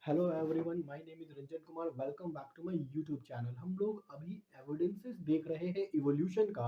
Hello everyone, my name is Ranjan Kumar. Welcome back to my YouTube channel. हम लोग अभी evidences देख रहे हैं इवोल्यूशन का।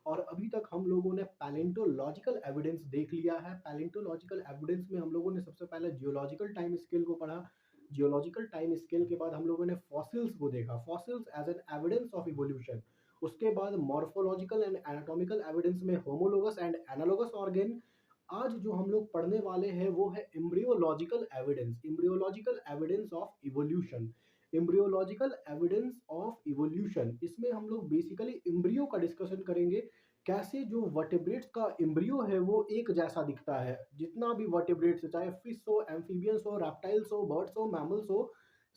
और अभी तक हम लोगों ने पैलेंटोलॉजिकल एविडेंस देख लिया है। पैलेंटोलॉजिकल एविडेंस में हम लोगों ने सबसे पहले जियोलॉजिकल टाइम स्केल को पढ़ा। जियोलॉजिकल टाइम स्केल के बाद हम लोगों ने फॉसिल्स को देखा, fossils as an evidence of evolution. उसके बाद मॉर्फोलॉजिकल एंड एनाटॉमिकल एविडेंस में होमोलोगस एंड एनालोगस ऑर्गेन। आज जो हम लोग पढ़ने वाले हैं वो है embryological evidence, embryological evidence of evolution. Embryological evidence of evolution, इसमें हम लोग बेसिकली एम्ब्रियो का डिस्कशन करेंगे। कैसे जो वर्टेब्रेट्स का एम्ब्रियो है वो एक जैसा दिखता है। जितना भी वर्टेब्रेट्स है, चाहे फिश हो, एम्फीबियंस हो, रेप्टाइल्स हो, बर्ड्स हो, मैमल्स हो,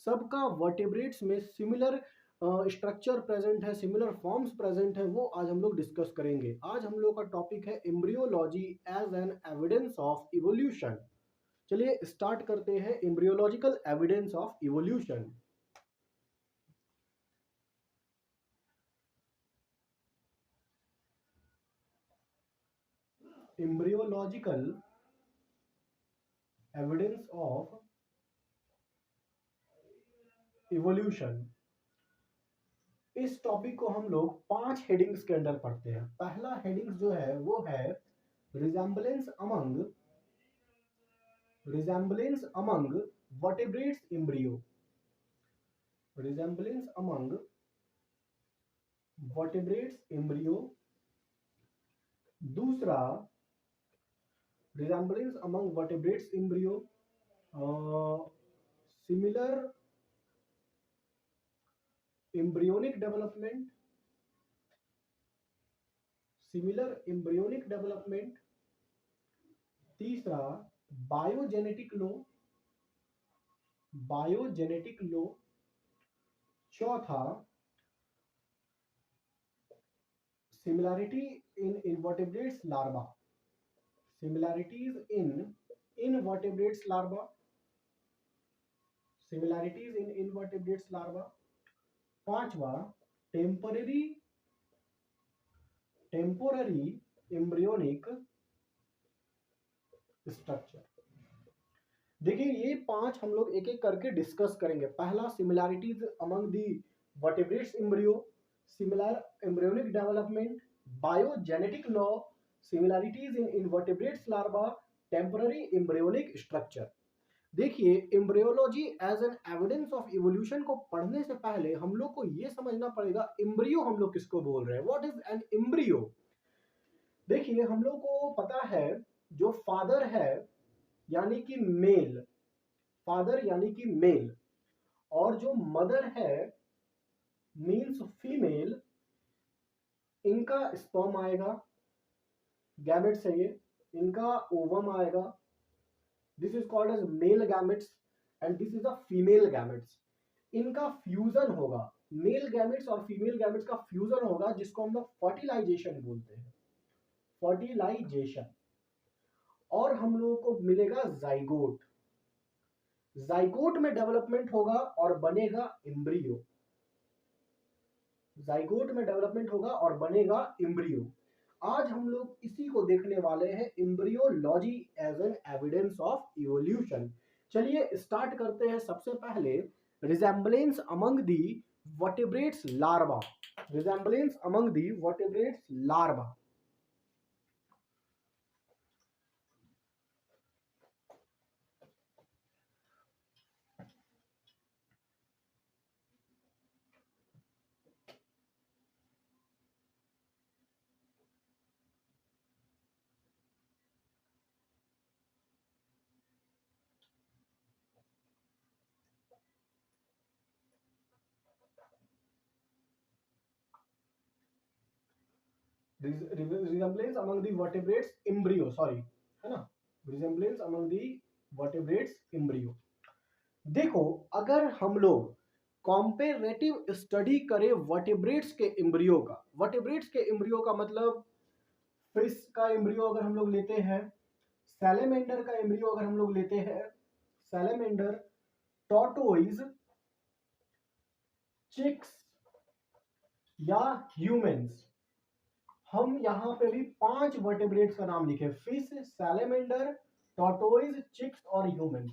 सबका वर्टेब्रेट्स में सिमिलर स्ट्रक्चर प्रेजेंट है, सिमिलर फॉर्म्स प्रेजेंट है। वो आज हम लोग डिस्कस करेंगे। आज हम लोग का टॉपिक है embryology as an evidence of evolution. चलिए स्टार्ट करते हैं embryological evidence of evolution. Embryological evidence of evolution, इस टॉपिक को हम लोग 5 हेडिंग्स के अंदर पढ़ते हैं। पहला हेडिंग जो है वो है resemblance among vertebrates embryo. Resemblance among vertebrates embryo. दूसरा, resemblance among vertebrates embryo, similar embryonic development, similar embryonic development। तीसरा, बायोजेनेटिक लो, बायोजेनेटिक लो। चौथा, similarity in invertebrates larva, similarities in invertebrates larva, similarities in invertebrates larva। पांचवा, temporary temporary embryonic structure. देखिए ये 5 हम लोग एक एक करके डिस्कस करेंगे। पहला, similarities among the vertebrates embryo, similar embryonic development, biogenetic law, similarities in invertebrates larva, temporary embryonic structure. देखिए embryology as an evidence of evolution को पढ़ने से पहले हम लोग को ये समझना पड़ेगा एम्ब्रियो हम लोग किसको बोल रहे हैं, व्हाट इज एन एम्ब्रियो। देखिए हम लोग को पता है जो फादर है यानी कि मेल, फादर यानी कि मेल, और जो मदर है मीन्स फीमेल, इनका स्पर्म आएगा, गैमेट्स है ये, इनका ओवम आएगा। This is called as male gametes and this is a female gametes. इनका फ्यूजन होगा, मेल गैमेट्स और फीमेल गैमेट्स का फ्यूजन होगा, जिसको हम लोग फर्टिलाइजेशन बोलते हैं, फर्टिलाइजेशन। और हम लोगों को मिलेगा जाइगोट, जाइगोट में डेवलपमेंट होगा और बनेगा एम्ब्रियो, जाइगोट में डेवलपमेंट होगा और बनेगा एम्ब्रियो। आज हम लोग इसी को देखने वाले हैं, embryology as an evidence of evolution. चलिए स्टार्ट करते हैं। सबसे पहले resemblance among the vertebrates larva, resemblance among the vertebrates larva. Resemblance among the vertebrates embryo, sorry, है ना, resemblance among the vertebrates embryo. देखो अगर हम लोग कॉम्पेरेटिव स्टडी करें वर्टेब्रेट्स के एम्ब्रियो का, वर्टेब्रेट्स के एम्ब्रियो का मतलब फिश का एम्ब्रियो अगर हम लोग लेते हैं, सैलेमेंडर का एम्ब्रियो अगर हम लोग लेते हैं, सैलेमेंडर, टॉर्टोइज, चिक्स या ह्यूमंस। हम यहां पे भी 5 वर्टेब्रेट्स का नाम लिखे, फिश, सैलेमेंडर, टॉर्टोइज, चिक्स और ह्यूमंस।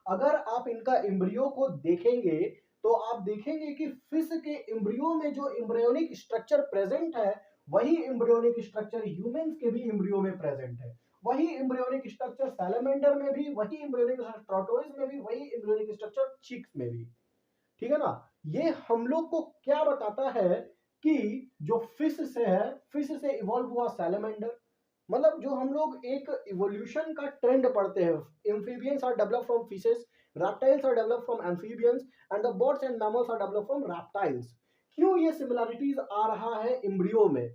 अगर आप इनका एम्ब्रियो को देखेंगे तो आप देखेंगे कि फिश के एम्ब्रियो में जो एम्ब्रियोनिक स्ट्रक्चर प्रेजेंट है वही एम्ब्रियोनिक स्ट्रक्चर ह्यूमंस के भी एम्ब्रियो में प्रेजेंट है। वही एम्ब्रियोनिक स्ट्रक्चर सैलमेंडर में भी, वही एम्ब्रियोनिक टॉर्टोइज में भी, वही एम्ब्रियोनिक स्ट्रक्चर चिक्स में भी। ठीक है ना। ये हम लोग को क्या बताता है कि जो फिश से है, फिश से इवॉल्व हुआ सैलमेंडर, मतलब जो हम लोग एक इवोल्यूशन का ट्रेंड पढ़ते हैं, amphibians are develop from fishes, reptiles are develop from amphibians and the birds and mammals are develop from reptiles. क्यों ये सिमिलरिटीज आ रहा है एम्ब्रियो में?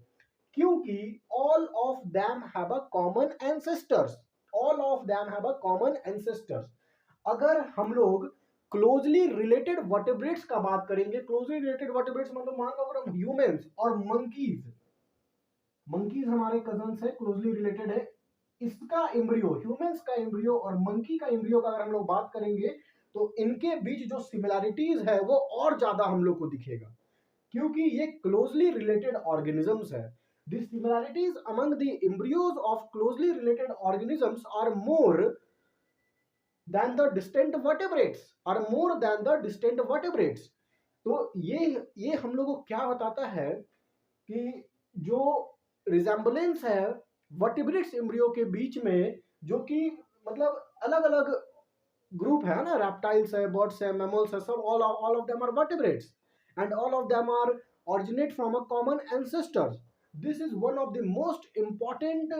क्योंकि all of them have a common ancestors, all of them have a common ancestors. अगर हम लोग क्लोजली रिलेटेड वर्टेब्रेट्स का बात करेंगे, क्लोजली रिलेटेड वर्टेब्रेट्स मतलब मान लो अगर हम ह्यूमंस और मंकीज, मंकीज हमारे कजन्स है, क्लोजली रिलेटेड है, इसका एम्ब्रियो, ह्यूमंस का एम्ब्रियो और मंकी का एम्ब्रियो का अगर हम लोग बात करेंगे तो इनके बीच जो सिमिलरिटीज है वो और ज्यादा हम लोग को दिखेगा, क्योंकि ये क्लोजली रिलेटेड ऑर्गेनिजम्स है। The similarities among the embryos of closely related organisms are more than the distant vertebrates, are more than the distant vertebrates। तो ये हम लोग को क्या बताता है कि जो रिजेम्बलेंस है वर्टिब्रेट्स एम्ब्रियो के बीच में, जो कि मतलब अलग अलग ग्रुप है ना, रेप्टाइल्स है, बर्ड्स है, मैमल्स है, सब all of them are vertebrates and all of them are originate from a common ancestors। This is one of the most important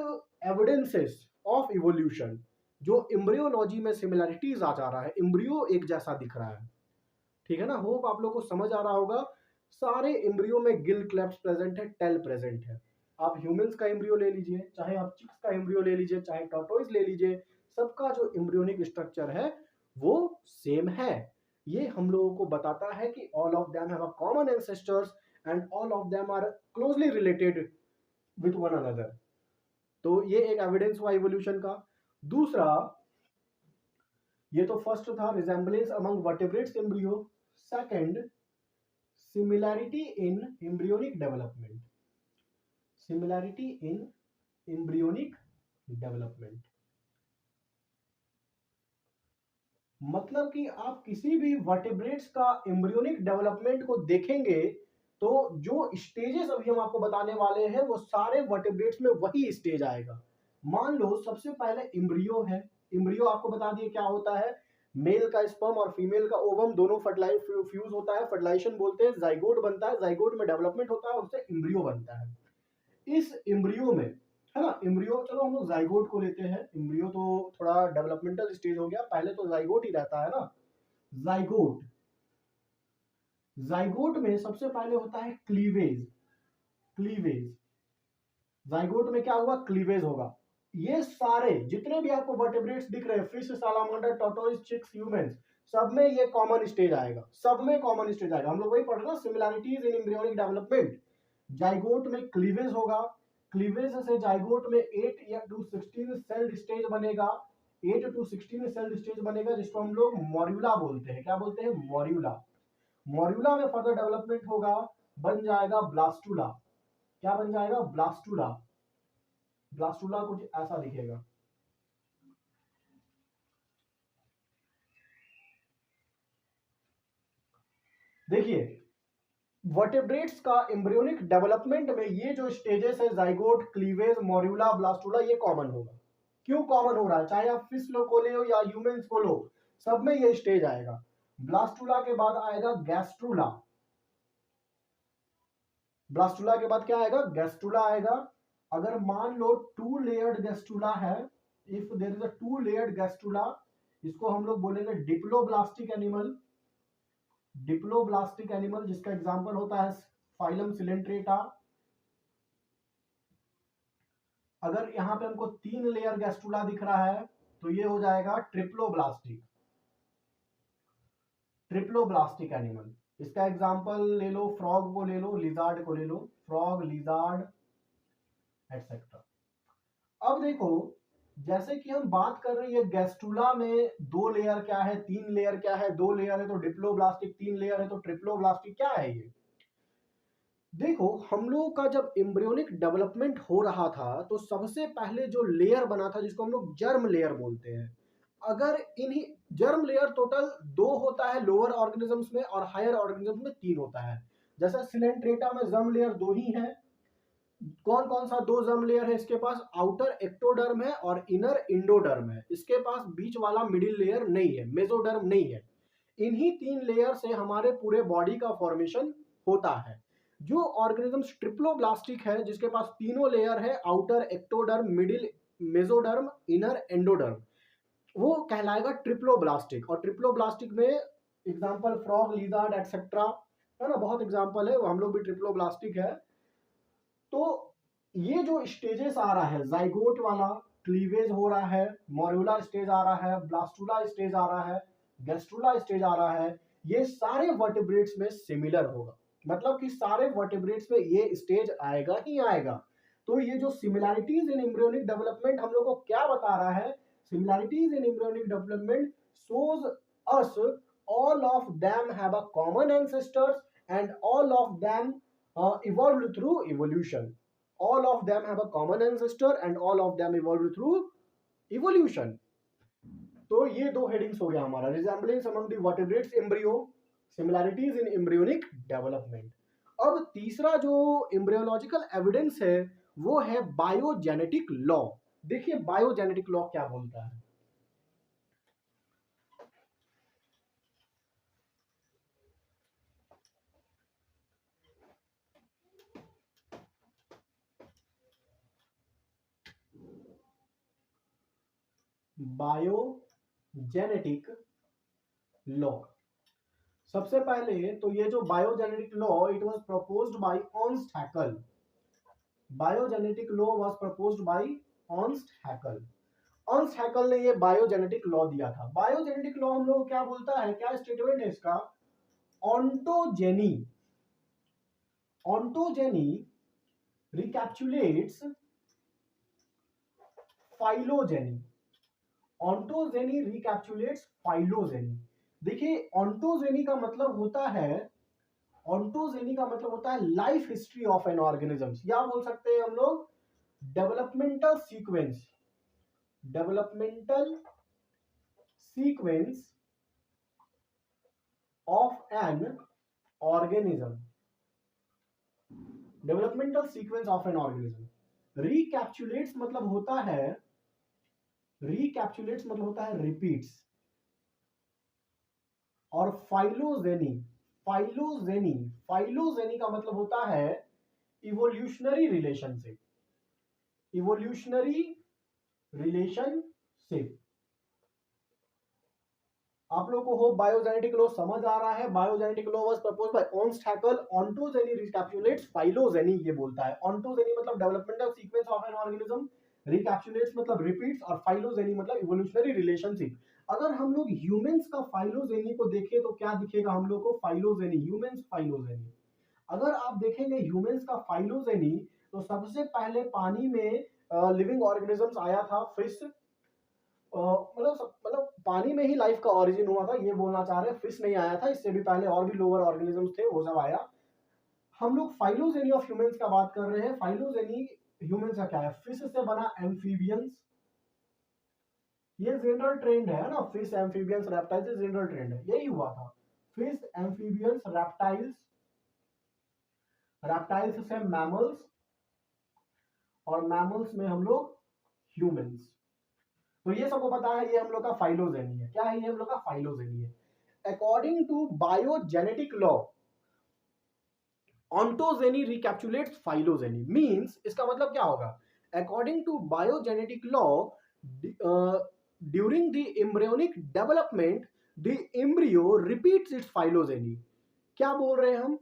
evidences of evolution। जो एम्ब्रियोलॉजी में सिमिलरिटीज आ जा रहा है, एम्ब्रियो एक जैसा दिख रहा है। ठीक है ना, होप आप लोगों को समझ आ रहा होगा। सारे एम्ब्रियो में गिल क्लेफ्ट प्रेजेंट है, टेल प्रेजेंट है। आप ह्यूमंस का एम्ब्रियो ले लीजिए, चाहे आप चिक्स का एम्ब्रियो ले लीजिए, चाहे टॉर्टोइज ले लीजिए, सबका जो एम्ब्रियोनिक स्ट्रक्चर है वो सेम है। ये हम लोगों को बताता है कि all of them have a common ancestors and all of them are closely related with one another. तो ये एक एविडेंस हुआ इवोल्यूशन का। दूसरा, ये तो फर्स्ट था resemblance among vertebrates embryo. Second, similarity इन एम्ब्रियोनिक डेवलपमेंट, सिमिलैरिटी इन एम्ब्रियोनिक डेवलपमेंट मतलब कि आप किसी भी वर्टेब्रेट्स का एम्ब्रियोनिक डेवलपमेंट को देखेंगे तो जो स्टेजेस अभी हम आपको बताने वाले हैं वो सारे वर्टेब्रेट्स में वही स्टेज आएगा। मान लो सबसे पहले एम्ब्रियो है, एम्ब्रियो आपको बता दिए क्या होता है, मेल का स्पर्म और फीमेल का ओवम दोनों फर्टिलाइज फ्यूज होता है, फर्टिलाइजेशन बोलते हैं, जाइगोट बनता है, जाइगोट में डेवलपमेंट होता है, उससे एम्ब्रियो बनता है। इस एम्ब्रियो में, है ना, एम्ब्रियो, चलो हम लोग जाइगोट को लेते हैं, एम्ब्रियो तो थोड़ा डेवलपमेंटल स्टेज हो गया, पहले तो जाइगोट ही रहता है ना। जाइगोट, जाइगोट में सबसे पहले होता है क्लीवेज, क्लीवेज, जाइगोट में क्या होगा, क्लीवेज होगा। ये सारे जितने भी आपको वर्टेब्रेट्स दिख रहे हैं, फिश, सालामांडर, टॉर्टोइज, चिक्स, ह्यूमंस, सब में ये कॉमन स्टेज आएगा, सब में कॉमन स्टेज आएगा। हम लोग वही पढ़ रहे हैं ना, सिमिलरिटीज इन एम्ब्रियोनिक डेवलपमेंट। जाइगोट में क्लीवेज होगा, क्लीवेज से जाइगोट में 8 या टू 16 सेल्ड स्टेज बनेगा, 8 टू 16 सेल्ड स्टेज बनेगा, जिसको हम लोग मॉड्यूला बोलते हैं। क्या बोलते हैं, मॉड्यूला। मॉड्यूला में फर्दर डेवलपमेंट होगा, बन जाएगा ब्लास्टुला। क्या बन जाएगा, ब्लास्टुला। ब्लास्टुला कुछ ऐसा दिखेगा। देखिए, वर्टेब्रेट्स का एम्ब्रियोनिक डेवलपमेंट में ये जो स्टेजेस है, जाइगोट, क्लीवेज, मॉड्यूला, ब्लास्टुला, ये कॉमन होगा। क्यों कॉमन हो रहा है, चाहे आप फिश लो को ले या ह्यूमंस को लो, सब में ये स्टेज आएगा। ब्लास्टुला के बाद आएगा गैस्ट्रुला, ब्लास्टुला के बाद क्या आएगा, गैस्ट्रुला आएगा। अगर मान लो 2 लेयर्ड गैस्ट्रुला है, if there is a 2 layered gastrula, इसको हम लोग बोलेंगे डिप्लोब्लास्टिक एनिमल, डिप्लोब्लास्टिक एनिमल, जिसका एग्जांपल होता है फाइलम सिलेंट्रेटा। अगर यहां पे हमको 3 लेयर गैस्ट्रुला दिख रहा है तो ये हो जाएगा ट्रिप्लोब्लास्टिक, ट्रिप्लोब्लास्टिक एनिमल। इसका एग्जांपल ले लो, फ्रॉग को ले लो, लिजार्ड को ले लो, फ्रॉग, लिजार्ड एटसेट्रा। अब देखो, जैसे कि हम बात कर रहे हैं गैस्ट्रुला में 2 लेयर क्या है, 3 लेयर क्या है, 2 लेयर है तो डिप्लोब्लास्टिक, 3 लेयर है तो ट्रिप्लोब्लास्टिक, क्या है ये। देखो, हम लोगों का जब एम्ब्रियोनिक डेवलपमेंट हो रहा था तो सबसे पहले जो लेयर बना था जिसको हम लोग जर्म लेयर बोलते हैं, अगर इन्हीं जर्म लेयर टोटल 2 होता है लोअर ऑर्गेनिजम्स में और हायर ऑर्गेनिजम्स में 3 होता है। जैसे सिलेंट्रेटा में जर्म लेयर 2 ही है। कौन कौन सा 2 जर्म लेयर है इसके पास? आउटर एक्टोडर्म है और इनर इंडोडर्म है। इसके पास बीच वाला मिडिल लेयर नहीं है, मेसोडर्म नहीं है। इन्हीं 3 लेयर से हमारे पूरे बॉडी का फॉर्मेशन होता है। जो ऑर्गेनिज्म ट्रिप्लोब्लास्टिक है, जिसके पास तीनों लेयर है, outer ectoderm, middle mesoderm, inner endoderm, वो कहलाएगा ट्रिप्लोब्लास्टिक। और ट्रिप्लोब्लास्टिक में एग्जांपल फ्रॉग, लिजार्ड एक्सेट्रा है ना, बहुत एग्जांपल है, हम लोग भी ट्रिप्लोब्लास्टिक है। तो ये जो स्टेजेस आ रहा है, जाइगोट वाला, क्लीवेज हो रहा है, मोरुला स्टेज आ रहा है, ब्लास्टुला स्टेज आ रहा है, गैस्ट्रुला स्टेज आ रहा है, ये सारे वर्टिब्रेट्स में सिमिलर होगा। मतलब कि सारे वर्टिब्रेट्स में ये स्टेज आएगा ही आएगा। तो ये जो सिमिलैरिटीज इन एम्ब्रियोनिक डेवलपमेंट हम लोग को क्या बता रहा है? Similarities in embryonic development shows us all of them have a common ancestors and all of them evolved through evolution. All of them have a common ancestor and all of them evolved through evolution. तो ये दो headings हो गया हमारा, resemblance among the vertebrates embryo, similarities in embryonic development. अब तीसरा जो embryological evidence है वो है बायोजेनेटिक लॉ। देखिए बायोजेनेटिक लॉ क्या बोलता है। बायोजेनेटिक लॉ, सबसे पहले तो ये जो biogenetic law, it was proposed by Ernst Haeckel. Biogenetic law was proposed by Ernst Haeckel. Ernst Haeckel ने ये बायोजेनेटिक लॉ दिया था। बायोजेनेटिक लॉ हम लोग क्या बोलता है, क्या स्टेटमेंट है इसका? Ontogeny, ontogeny recapitulates phylogeny, ontogeny recapitulates phylogeny. देखिए ऑन्टोजेनी का मतलब होता है, ऑन्टोजेनी का मतलब होता है life history of an organism, या बोल सकते हैं हम लोग developmental sequence, developmental sequence of an organism, developmental sequence of an organism. Recapitulates मतलब होता है, रिकैप्चुलेट्स मतलब होता है रिपीट्स। और फाइलोजेनी, फाइलोजेनी, फाइलोजेनी का मतलब होता है इवोल्यूशनरी रिलेशनशिप, इवोल्यूशनरी रिलेशनशिप। आप लोगों को हो बायोजेनेटिक लॉ समझ आ रहा है। Biogenetic law was proposed by Ernst Haeckel. Ontogeny recapitulates phylogeny ये बोलता है। ऑन्टोजेनी मतलब developmental sequence of an organism, recapitulates मतलब रिपीट्स, और फाइलोजेनी मतलब इवोल्यूशनरी रिलेशनशिप। अगर हम लोग ह्यूमंस का फाइलोजेनी को देखें तो क्या दिखेगा हम लोग को? Phylogeny, humans phylogeny. अगर आप देखेंगे ह्यूमंस का फाइलोजेनी तो सबसे पहले पानी में लिविंग ऑर्गेनिजम्स आया था, फिश, मतलब पानी में ही लाइफ का ओरिजिन हुआ था, ये बोलना चाह रहे हैं। फिश नहीं आया था, इससे भी पहले और भी लोअर ऑर्गेनिजम्स थे, वो सब आया। हम लोग फाइलोजेनी ऑफ ह्यूमंस का बात कर रहे हैं। फाइलोजेनी ह्यूमंस का क्या है? फिश से बना एम्फीबियंस, ये जनरल ट्रेंड है ना, fish amphibians reptiles general trend है, यही हुआ था। फिश एम्फीबियंस रेप्टाइल्स, रेप्टाइल्स से मैमल्स, और मैमल्स में हम लोग ह्यूमंस। तो ये सबको पता है, ये हम लोग का फाइलोजेनी है। क्या है ये? हम लोग का फाइलोजेनी है। According to biogenetic law, ontogeny recapitulates phylogeny, means इसका मतलब क्या होगा? According to biogenetic law, during the embryonic development the embryo repeats its phylogeny. क्या बोल रहे हैं हम?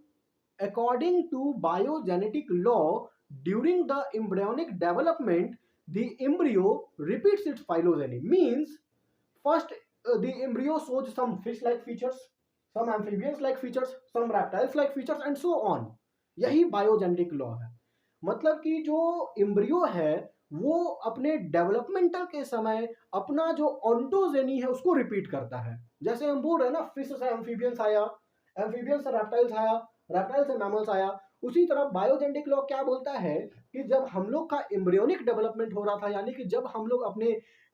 According to biogenetic law, during the embryonic development the embryo repeats its phylogeny, means first the embryo shows some fish like features, some amphibians like features, some reptiles like features and so on। यही biogenetic law है। मतलब कि जो embryo है वो अपने developmental के समय अपना जो ऑन्टोजेनी है उसको रिपीट करता है। जैसे हम बोल रहे हैं ना, फिश से एम्फीबियंस आया, एम्फीबियंस से रेप्टाइल्स आया, रेप्टाइल से मैमल्स आया, उसी तरह बायोजेनेटिक लॉ क्या बोलता है कि जब हम लोग का एम्ब्रियोनिक डेवलपमेंट हो रहा था, यानी कि जब हम लोग अपने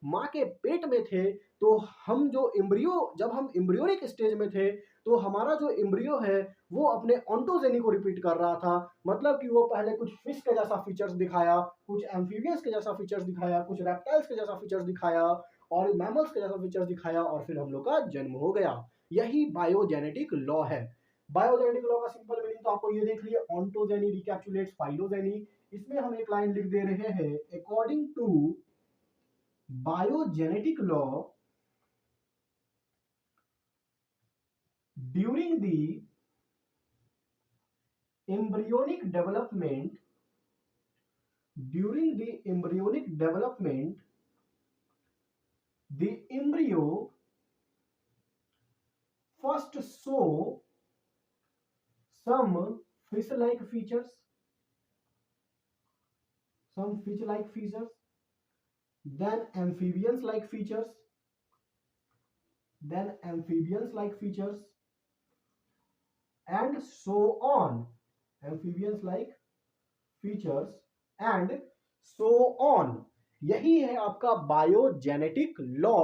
माँ के पेट में थे तो हम जो एम्ब्रियो, जब हम एम्ब्रियोनिक स्टेज में थे तो हमारा जो एम्ब्रियो है वो अपने ऑन्टोजेनी को रिपीट कर रहा था। मतलब कि वो पहले कुछ फिश के जैसा फीचर्स दिखाया, कुछ एम्फीबियंस के जैसा फीचर्स दिखाया, कुछ रेप्टाइल्स के जैसा फीचर्स दिखाया और मैमल्स के जैसा फीचर्स दिखाया और फिर हम लोग का जन्म हो गया। यही बायोजेनेटिक लॉ है। बायोजेनेटिक लॉ का सिंपल मीनिंग तो आपको ये देख लिया, ऑन्टोजेनी रिकैप्सुलेट्स फाइलोजेनी। इसमें हम एक लाइन लिख दे रहे हैं, according to biogenetic law during the embryonic development, during the embryonic development, the embryo first show some fish-like features, then amphibians-like features, and so on. Amphibians-like features and so on. यही है आपका biogenetic law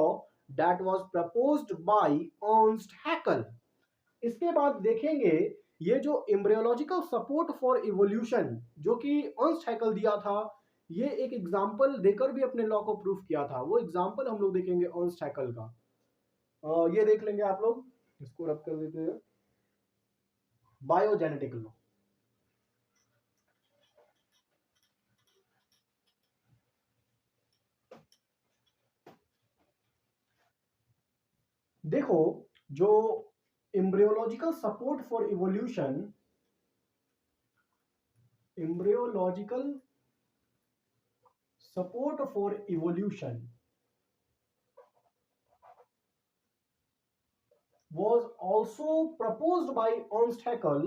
that was proposed by Ernst Haeckel. इसके बाद देखेंगे ये जो embryological support for evolution जो कि अर्नस्ट हैकल दिया था, ये एक एग्जांपल देकर भी अपने लॉ को प्रूफ किया था। वो एग्जांपल हम लोग देखेंगे अर्नस्ट हैकल का। ये देख लेंगे आप लोग, इसको रब कर देते हैं, बायोजेनेटिक लॉ। देखो, जो embryological support for evolution, embryological support for evolution was also proposed by Ernst Haeckel,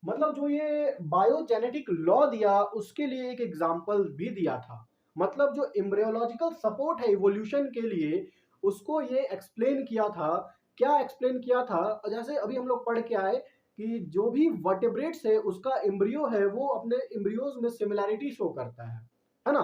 मतलब जो ये बायोजेनेटिक लॉ दिया उसके लिए एक एग्जाम्पल भी दिया था। मतलब जो एम्ब्रियोलॉजिकल सपोर्ट है इवोल्यूशन के लिए, उसको ये एक्सप्लेन किया था। क्या एक्सप्लेन किया था? जैसे अभी हम लोग पढ़ के आए कि जो भी वर्टेब्रेट्स है उसका एम्ब्रियो है वो अपने एम्ब्रियोज में सिमिलैरिटी शो करता है ना।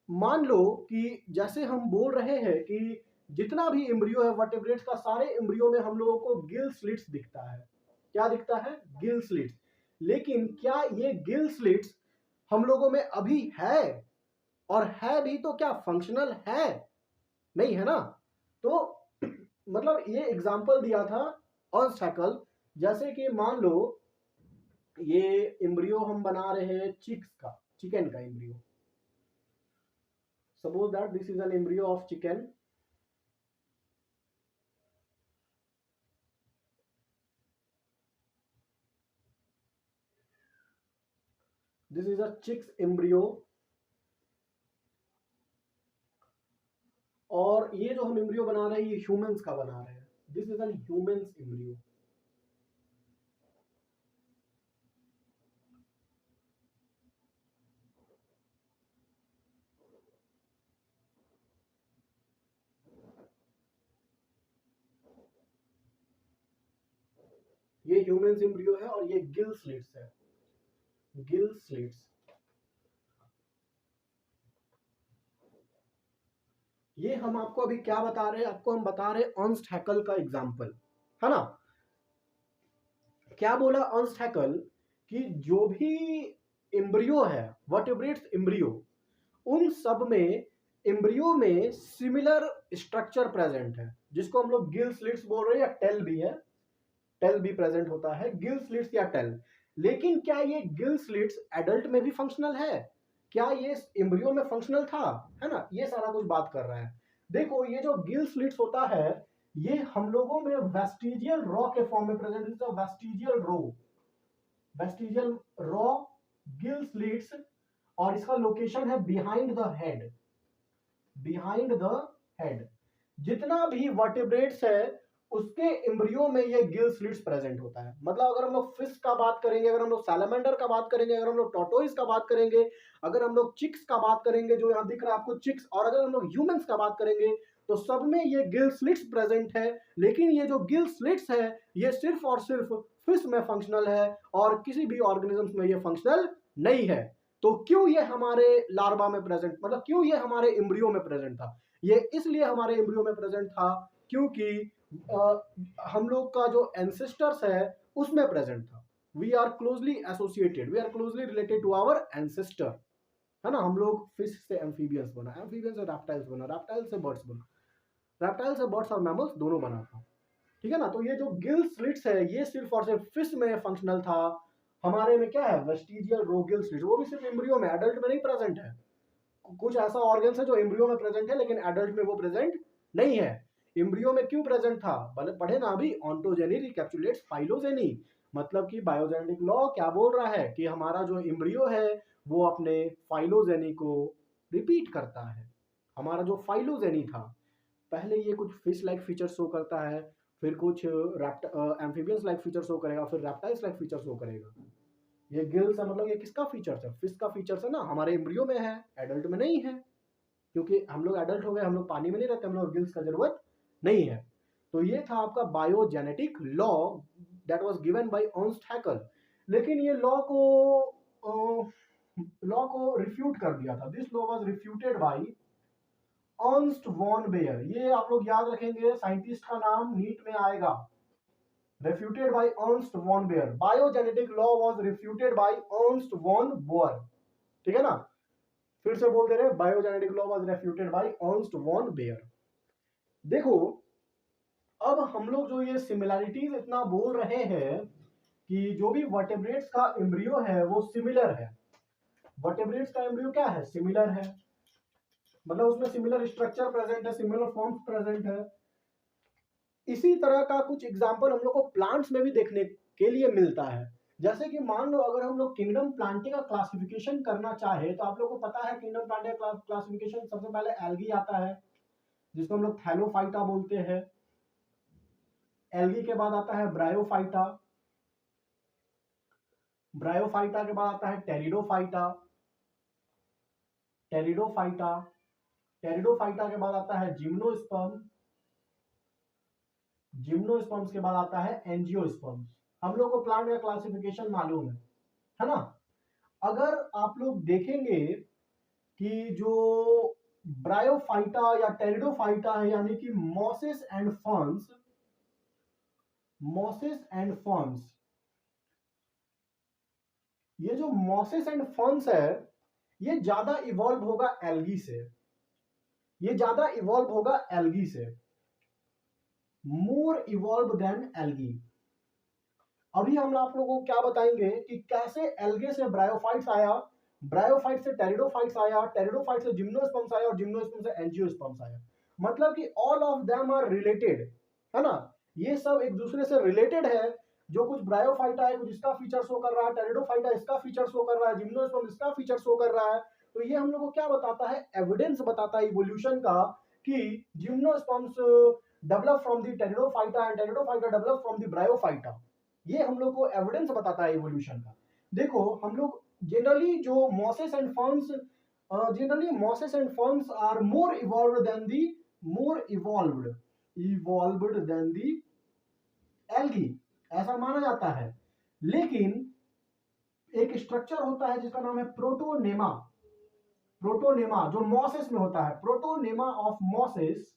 मान लो कि जैसे हम बोल रहे हैं कि जितना भी एम्ब्रियो है वर्टेब्रेट्स का, सारे एम्ब्रियो में हम लोगों को गिल स्लिट्स दिखता है। क्या दिखता है? Gill slits. लेकिन क्या ये गिल स्लिट्स हम लोगों में अभी है? और है भी तो क्या फंक्शनल है? नहीं है ना। तो मतलब ये एग्जांपल दिया था अर्नस्ट हैकल। जैसे कि मान लो ये एम्ब्रियो हम बना रहे हैं चिक्स का, चिकन का embryo. Suppose that this is an embryo of chicken. This is a chicks embryo. और ये जो हम एम्ब्रियो बना रहे हैं ये ह्यूमंस का बना रहे हैं। This is N humans embryo. ये ह्यूमंस एम्ब्रियो है और ये गिल स्लिट्स है, गिल स्लिट्स। ये हम आपको अभी क्या बता रहे हैं? आपको हम बता रहे हैं अर्नस्ट हैकल का एग्जांपल, है ना। क्या बोला अर्नस्ट हैकल कि जो भी एम्ब्रियो है, वर्टेब्रेट्स एम्ब्रियो, उन सब में एम्ब्रियो में सिमिलर स्ट्रक्चर प्रेजेंट है, जिसको हम लोग गिल स्लिट्स बोल रहे हैं, या टेल भी है, टेल भी प्रेजेंट होता है, गिल स्लिट्स या टेल। लेकिन क्या ये गिल स्लिट्स एडल्ट में भी फंक्शनल है? क्या ये एम्ब्रियो में फंक्शनल था? है ना, ये सारा कुछ बात कर रहा है। देखो, ये जो गिल स्लिट्स होता है ये हम लोगों में वेस्टिजियल रॉ के फॉर्म में प्रेजेंट है। वेस्टिजियल रो, वेस्टिजियल रॉ गिल स्लिट्स, और इसका लोकेशन है behind the head, behind the head. जितना भी वर्टेब्रेट्स है उसके एम्ब्रियो में ये गिल स्लिट्स प्रेजेंट होता है। मतलब अगर हम लोग फिश का बात करेंगे, अगर हम लोग सैलमेंडर का बात करेंगे, अगर हम लोग टॉर्टोइस का बात करेंगे, अगर हम लोग चिक्स का बात करेंगे, जो यहाँ दिख रहा है आपको चिक्स, और अगर हम लोग ह्यूमंस का बात करेंगे तो सब में ये गिल स्लिट्स प्रेजेंट है। लेकिन ये जो गिल स्लिट्स है ये सिर्फ और सिर्फ फिश में फंक्शनल है और किसी भी ऑर्गेनिजम्स में ये फंक्शनल नहीं है। तो क्यों ये हमारे लार्वा में प्रेजेंट, मतलब क्यों ये हमारे एम्ब्रियो में प्रेजेंट था? ये इसलिए हमारे एम्ब्रियो में प्रेजेंट था क्योंकि हम लोग का जो एंसेस्टर्स है उसमें प्रेजेंट था। We are closely associated, we are closely related to our ancestor, है ना। हम लोग फिश से एम्फीबियंस बना, एम्फीबियंस से रैप्टाइल्स बना, रैप्टाइल्स से बर्ड्स बना, रैप्टाइल्स से बर्ड्स और मैमल्स दोनों बना था, ठीक है ना। तो ये जो गिल स्लिट्स है ये सिर्फ और सिर्फ फिश में फंक्शनल था। हमारे में क्या है, वेस्टिजियल रो गिल स्लिट्स, वो भी सिर्फ एम्ब्रियो में, एडल्ट में नहीं प्रेजेंट है। कुछ ऐसा ऑर्गन्स है जो एम्ब्रियो में प्रेजेंट है लेकिन एडल्ट में वो प्रेजेंट नहीं है। एम्ब्रियो में क्यों प्रेजेंट था, पढ़े ना अभी, ऑन्टोजेनी रिकैप्सुलेट्स फाइलोजेनी, मतलब कि बायोजेनेटिक लॉ क्या बोल रहा है कि हमारा जो एम्ब्रियो है वो अपने फाइलोजेनी को रिपीट करता है। हमारा जो फाइलोजेनी था, पहले ये कुछ फिश लाइक फीचर शो करता है, फिर कुछ एम्फीबियंस लाइक फीचर शो करेगा, फिर रेप्टाइल्स लाइक फीचर शो करेगा। ये गिल्स है, मतलब ये किसका फीचर्स है, फिश का फीचर्स है ना, हमारे एम्ब्रियो में है, एडल्ट में नहीं है, क्योंकि हम लोग एडल्ट हो गए, हम लोग पानी में नहीं रहते, हम लोग गिल्स का जरूरत नहीं है। तो ये था आपका biogenetic law that was given by Ernst Haeckel. लेकिन ये लॉ को रिफ्यूट कर दिया था। This law was refuted by Ernst von Baer. ये आप लोग याद रखेंगे, साइंटिस्ट का नाम नीट में आएगा। refuted by Ernst von Baer, biogenetic law was refuted by Ernst von Boer, ठीक है ना। फिर से बोल दे रहे, biogenetic law was refuted by Ernst von Baer. देखो अब हम लोग जो ये सिमिलैरिटीज इतना बोल रहे हैं कि जो भी वर्टेब्रेट्स का एम्ब्रियो है वो सिमिलर है। वर्टेब्रेट्स का एम्ब्रियो क्या है, सिमिलर है, मतलब उसमें सिमिलर स्ट्रक्चर प्रेजेंट है, सिमिलर फॉर्म्स प्रेजेंट है। इसी तरह का कुछ एग्जाम्पल हम लोग को प्लांट्स में भी देखने के लिए मिलता है। जैसे कि मान लो अगर हम लोग किंगडम प्लांटी का क्लासिफिकेशन करना चाहे तो आप लोग को पता है किंगडम प्लांटी का क्लासिफिकेशन सबसे पहले एल्गी आता है जिसको हम लोग थैलोफाइटा बोलते हैं। एल्गी के बाद आता है ब्रायोफाइटा, ब्रायोफाइटा के बाद आता है टेरिडोफाइटा, टेरिडोफाइटा, टेरिडोफाइटा के बाद आता है जिम्नोस्पर्म, जिम्नोस्पर्म्स के बाद आता है एंजियोस्पर्म्स। हम लोग को प्लांट का क्लासिफिकेशन मालूम है ना। अगर आप लोग देखेंगे कि जो ब्रायोफाइटा या टेरिडोफाइटा है यानी कि mosses and ferns, mosses and ferns, ये जो मॉसेस एंड फर्न्स है ये ज्यादा इवॉल्व होगा एल्गी से, ये ज्यादा इवॉल्व होगा एल्गी से, मोर इवॉल्व देन एल्गी। अभी हम आप लोगों को क्या बताएंगे कि कैसे एल्गे से ब्रायोफाइट्स आया, ब्रायोफाइट से टेरिडोफाइट्स आया, टेरिडोफाइट से जिम्नोस्पर्म्स आया और जिम्नोस्पर्म से एंजियोस्पर्म्स आया। मतलब कि all of them are related, है ना। ये सब एक दूसरे से रिलेटेड है। जो कुछ ब्रायोफाइटा है कुछ इसका फीचर शो कर रहा है, टेरिडोफाइटा इसका फीचर शो कर रहा है, जिम्नोस्पर्म इसका फीचर शो कर रहा है। तो ये हम लोग को क्या बताता है, एविडेंस बताता है इवोल्यूशन का कि gymnosperms develop from the pteridophyta and pteridophyta develop from the bryophyta. ये हम लोग को एविडेंस बताता है इवोल्यूशन का। देखो हम लोग जनरली जो mosses and ferns, generally mosses and ferns are more evolved than the, more evolved than the algae, ऐसा माना जाता है। लेकिन एक स्ट्रक्चर होता है जिसका नाम है प्रोटोनेमा, प्रोटोनेमा जो मॉसेस में होता है, protonema of mosses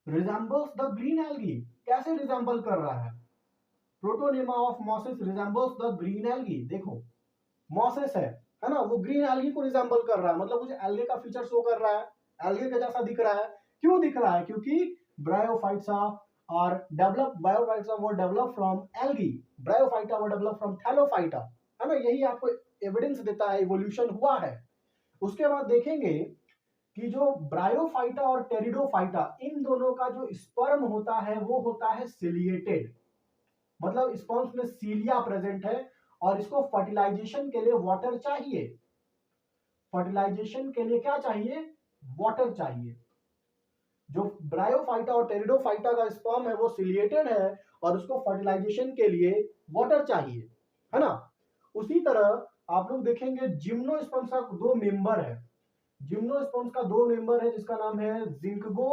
resembles the green algae. कैसे रिजेंबल कर रहा है, protonema of mosses resembles the green algae. देखो मॉसेस है ना, वो ग्रीन एल्गी को रिजेंबल कर रहा है, मतलब कुछ एल्गे का फीचर शो कर रहा है, एल्गे के जैसा दिख रहा है। क्यों दिख रहा है, क्योंकि ब्रायोफाइट्सा और डेवलप, बायोफाइट्सा वो डेवलप फ्रॉम एल्गी, ब्रायोफाइटा वो डेवलप फ्रॉम थैलोफाइटा, है ना। यही आपको एविडेंस देता है इवोल्यूशन हुआ है। उसके बाद देखेंगे कि जो ब्रायोफाइटा और टेरिडोफाइटा इन दोनों का जो स्पर्म होता है वो होता है सिलिएटेड, मतलब स्पर्म्स में सीलिया प्रेजेंट है और इसको फर्टिलाइजेशन के लिए वाटर चाहिए। फर्टिलाइजेशन के लिए क्या चाहिए, वाटर चाहिए। जो ब्रायोफाइटा और टेरिडोफाइटा का स्पर्म है वो सिलिएटेड है और उसको फर्टिलाइजेशन के लिए वाटर चाहिए, है ना। उसी तरह आप लोग देखेंगे जिम्नोस्पर्म्स का दो मेंबर है, जिम्नोस्पर्म्स का दो मेंबर है जिसका नाम है जिंकगो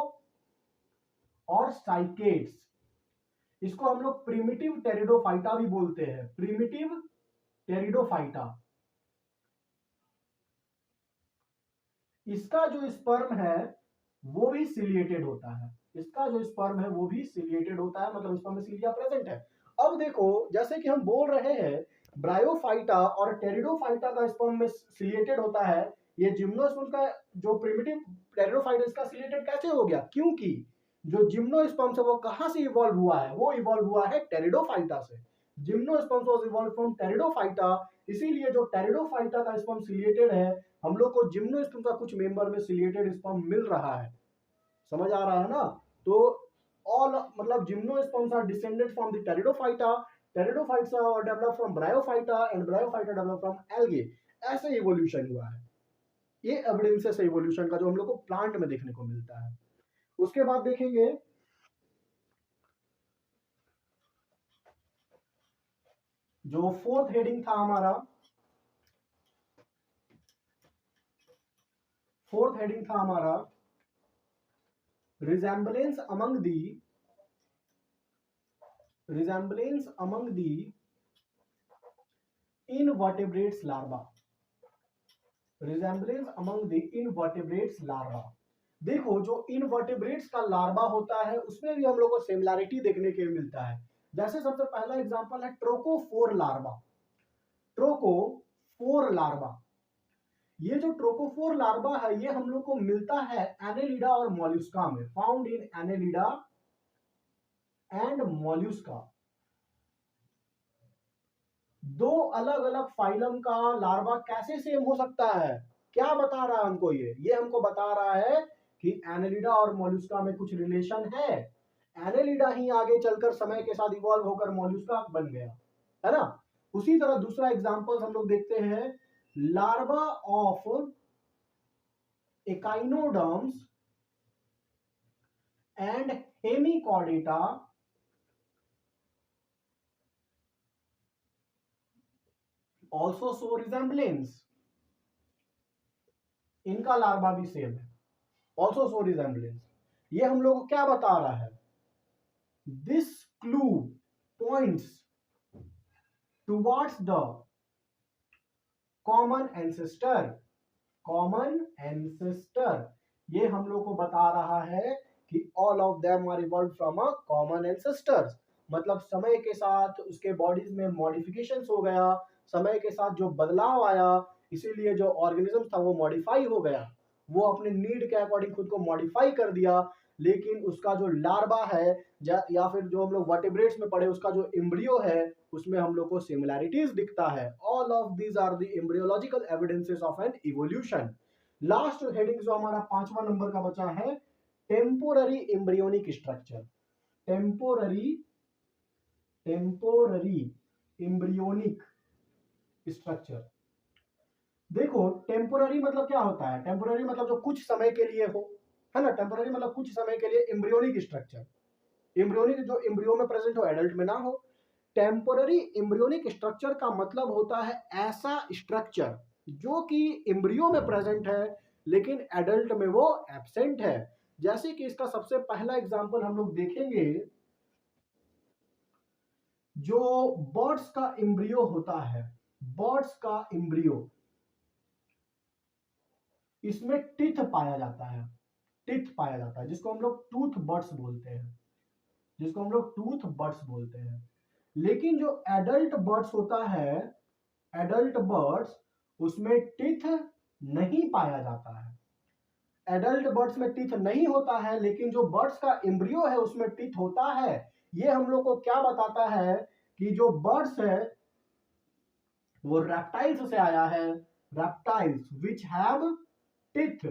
और साइकेट्स। इसको हम लोग प्रिमिटिव टेरिडोफाइटा भी बोलते हैं, प्रिमिटिव टेरिडोफाइटा। इसका जो स्पर्म है वो भी सिलिएटेड होता है, इसका जो स्पर्म है वो भी सिलिएटेड होता है, मतलब स्पर्म में सिलिया प्रेजेंट है। अब देखो जैसे कि हम बोल रहे हैं ब्रायोफाइटा और टेरिडोफाइटा का स्पर्म में सिलिएटेड होता है, ये जिम्नोस्पर्म का जो प्रिमिटिव टेरिडोफाइटा इसका सिलिएटेड कैसे हो गया? क्योंकि जो जिम्नोस्पर्म से वो कहां से इवॉल्व हुआ है? वो इवॉल्व हुआ है टेरिडोफाइटा से। Gymnosperm was evolve from pteridophyta, इसीलिए जो टेरिडोफाइटा का स्पर्म सिलिएटेड है, हम लोग को जिम्नोस्पर्म का कुछ मेंबर में सिलिएटेड स्पर्म मिल रहा है। समझ आ रहा है ना? तो ऑल मतलब gymnosperms are descended from the pteridophyta, pteridophyta develop from bryophyta and bryophyta develop from algae. ऐसे इवोल्यूशन हुआ है। ये एविडेंसेस है इवोल्यूशन का जो हम लोग को प्लांट में देखने को मिलता है। उसके बाद देखेंगे जो फोर्थ हेडिंग था हमारा, फोर्थ हेडिंग था हमारा resemblance among the invertebrates larva, resemblance among the invertebrates larva। देखो जो इनवर्टेब्रेट्स का लार्वा होता है उसमें भी हम लोग को सिमिलैरिटी देखने के मिलता है। जैसे सबसे पहला एग्जांपल है ट्रोकोफोर लार्वा। ट्रोकोफोर लार्वा, ये जो ट्रोकोफोर लार्वा है ये हम लोग को मिलता है एनेलिडा और मॉल्यूस्का में, फाउंड इन एनेलिडा एंड मॉल्यूस्का। दो अलग अलग फाइलम का लार्वा कैसे सेम हो सकता है? क्या बता रहा है हमको? ये हमको बता रहा है कि एनेलिडा और मॉल्यूस्का में कुछ रिलेशन है। एनेलिडा ही आगे चलकर समय के साथ इवॉल्व होकर मॉल्यूस्का बन गया, है ना? उसी तरह दूसरा एग्जांपल हम लोग देखते हैं, larva of echinoderms and hemichordata also show resemblance. इनका लार्वा भी सेम है, ऑल्सो शो रिजेम्बलेंस। ये हम लोग को क्या बता रहा है? This clue points towards the common ancestor, common ancestor. ये हम लोग को बता रहा है कि all of them are evolve from a common ancestors. मतलब समय के साथ उसके बॉडीज में मॉडिफिकेशंस हो गया, समय के साथ जो बदलाव आया, इसीलिए जो ऑर्गेनिज्म था वो मॉडिफाई हो गया, वो अपने नीड के अकॉर्डिंग खुद को मॉडिफाई कर दिया। लेकिन उसका जो लार्वा है या फिर जो हम लोग वर्टिब्रेट्स में पढ़े उसका जो एम्ब्रियो है उसमें हम लोग को सिमिलैरिटीज दिखता है। All of these are the embryological evidences of an evolution. Last heading जो हमारा 5वां नंबर का बचा है, temporary embryonic structure. Temporary embryonic structure. देखो टेम्पोररी मतलब क्या होता है? टेम्पोररी मतलब जो कुछ समय के लिए हो, है ना? टेम्पोररी मतलब कुछ समय के लिए। एम्ब्रियोनिक स्ट्रक्चर, एम्ब्रियोनिक जो एम्ब्रियो में प्रेजेंट हो, एडल्ट में ना हो। टेम्पोररी एम्ब्रियोनिक स्ट्रक्चर का मतलब होता है ऐसा स्ट्रक्चर जो कि एम्ब्रियो में प्रेजेंट है लेकिन एडल्ट में वो एब्सेंट है। जैसे कि इसका सबसे पहला एग्जांपल हम लोग देखेंगे, जो बर्ड्स का एम्ब्रियो होता है, बर्ड्स का एम्ब्रियो, इसमें टीथ पाया जाता है, टीथ पाया जाता है जिसको हम लोग टूथ बर्ड्स बोलते हैं, जिसको हम लोग टूथ बर्ड्स बोलते हैं। लेकिन जो एडल्ट बर्ड्स होता है, एडल्ट बर्ड्स, उसमें टीथ नहीं पाया जाता है। एडल्ट बर्ड्स में टीथ नहीं होता है लेकिन जो बर्ड्स का एम्ब्रियो है उसमें टीथ होता है। ये हम लोग को क्या बताता है कि जो बर्ड्स है वो रेप्टाइल्स से आया है, रेप्टाइल्स विच हैव टीथ,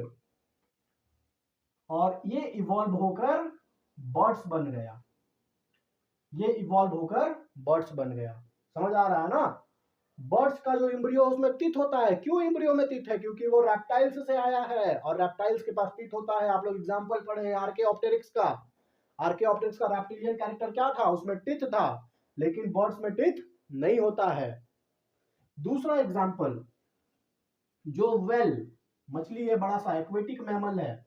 और ये इवॉल्व होकर बर्ड्स बन गया, ये इवॉल्व होकर बर्ड्स बन गया। समझ आ रहा है ना? बर्ड्स का जो एम्ब्रियो उसमें टीथ होता है। क्यों एम्ब्रियो में टीथ है? क्योंकि वो रेप्टाइल्स से आया है और रेप्टाइल्स के पास टीथ होता है। आप लोग एग्जांपल पढ़े हैं आर्केऑप्टेरिक्स का। आर्केऑप्टेरिक्स का रेप्टिलियन कैरेक्टर क्या था? उसमें टीथ था, लेकिन बर्ड्स में टीथ नहीं होता है। दूसरा एग्जांपल, जो वेल मछली है, बड़ा सा एक्वेटिक मैमल है,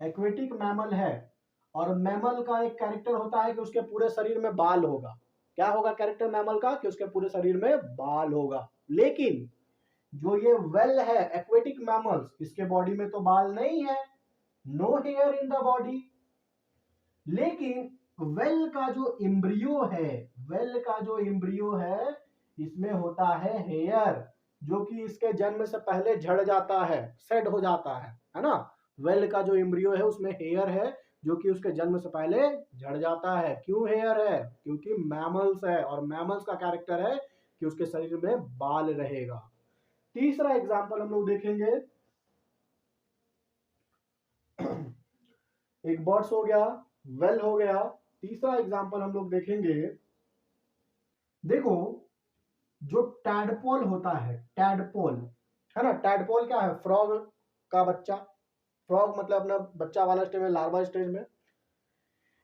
एक्वेटिक मैमल है, और मैमल का एक कैरेक्टर होता है कि उसके पूरे शरीर में बाल होगा। क्या होगा कैरेक्टर मैमल का? कि उसके पूरे शरीर में बाल होगा। लेकिन जो ये वेल है, एक्वेटिक मैमल्स, इसके बॉडी में तो बाल नहीं है, no hair in the body. लेकिन वेल का जो इम्ब्रियो है, वेल का जो इम्ब्रियो है, इसमें होता है हेयर, जो कि इसके जन्म से पहले झड़ जाता है, सेट हो जाता है ना। वेल का जो इम्ब्रियो है उसमें हेयर है, जो कि उसके जन्म से पहले झड़ जाता है। क्यों हेयर है? क्योंकि मैमल्स है, और मैमल्स का कैरेक्टर है कि उसके शरीर में बाल रहेगा। तीसरा एग्जाम्पल हम लोग देखेंगे, एक बर्ड्स हो गया, वेल हो गया। तीसरा एग्जाम्पल हम लोग देखेंगे, देखो जो टैडपोल होता है, टैडपोल है ना, टैडपोल क्या है? फ्रॉग का बच्चा। फ्रॉग मतलब अपना बच्चा वाला स्टेज में, लार्वा स्टेज में।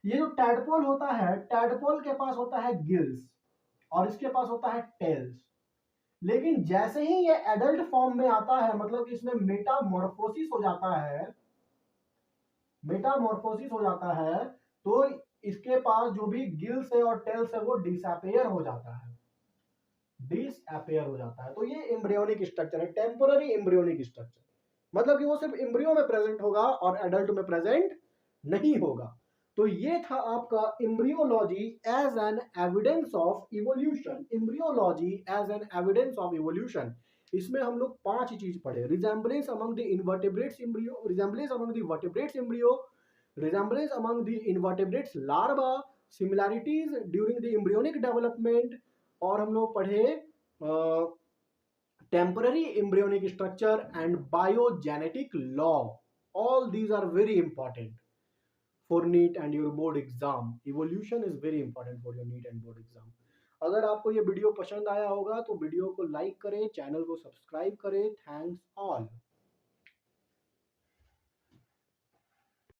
ये जो टैडपोल होता है, टैडपोल के पास होता है गिल्स और इसके पास होता है टेल्स। लेकिन जैसे ही ये एडल्ट फॉर्म में आता है, मतलब कि इसमें मेटामॉर्फोसिस हो जाता है, मेटामॉर्फोसिस हो जाता है, तो इसके पास जो भी गिल्स है और टेल्स है वो डिसअपियर हो जाता है, डिसअपियर हो जाता है। तो ये एम्ब्रियोनिक स्ट्रक्चर है, टेम्पोररी एम्ब्रियोनिक स्ट्रक्चर। मतलब कि वो सिर्फ एम्ब्रियो में प्रेजेंट होगा और एडल्ट में प्रेजेंट नहीं होगा। तो ये था आपका embryology as an evidence of evolution. Embryology as an evidence of evolution, इसमें हम लोग 5 चीज पढ़े। Resemblance among the invertebrates embryo, resemblance among the vertebrates embryo, resemblance among the invertebrates larva, similarities during the embryonic development, और हम लोग पढ़े temporary embryonic structure and biogenetic law. All these are very important for NEET and your board exam. Evolution is very important for your NEET and board exam. अगर आपको ये video पसंद आया होगा तो वीडियो को लाइक करें, चैनल को सब्सक्राइब करें। Thanks all.